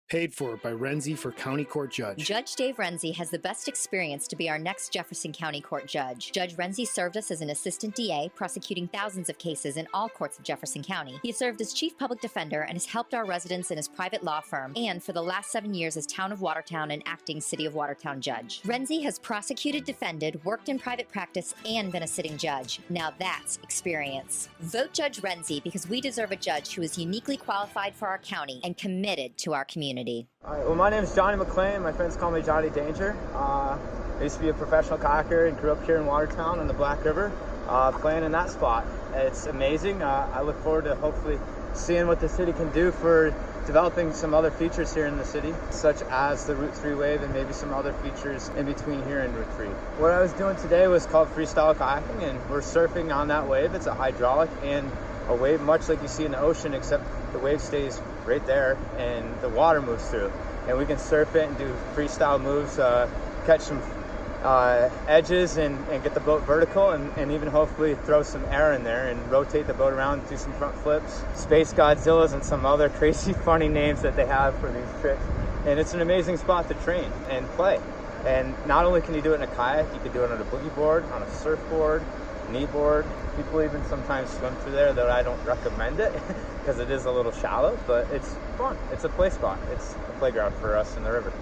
Paid for by Renzi for County Court Judge. Judge Dave Renzi has the best experience to be our next Jefferson County Court Judge. Judge Renzi served us as an assistant DA, prosecuting thousands of cases in all courts of Jefferson County. He served as chief public defender and has helped our residents in his private law firm, and for the last 7 years as Town of Watertown and acting City of Watertown Judge. Renzi has prosecuted, defended, worked in private practice, and been a sitting judge. Now that's experience. Vote Judge Renzi because we deserve a judge who is uniquely qualified for our county and committed to our community. All right, well, my name is Johnny McLean. My friends call me Johnny Danger. I used to be a professional kayaker and grew up here in Watertown on the Black River, playing in that spot. It's amazing. I look forward to hopefully seeing what the city can do for developing some other features here in the city, such as the Route 3 wave and maybe some other features in between here and Route 3. What I was doing today was called freestyle kayaking, and we're surfing on that wave. It's a hydraulic and a wave much like you see in the ocean, except the wave stays right there and the water moves through. And we can surf it and do freestyle moves, catch some edges and get the boat vertical, and even hopefully throw some air in there and rotate the boat around, do some front flips, Space Godzillas, and some other crazy funny names that they have for these tricks. And it's an amazing spot to train and play. And not only can you do it in a kayak, you can do it on a boogie board, on a surfboard, knee board. People even sometimes swim through there, though I don't recommend it because it is a little shallow, but it's fun. It's a play spot. It's a playground for us in the river.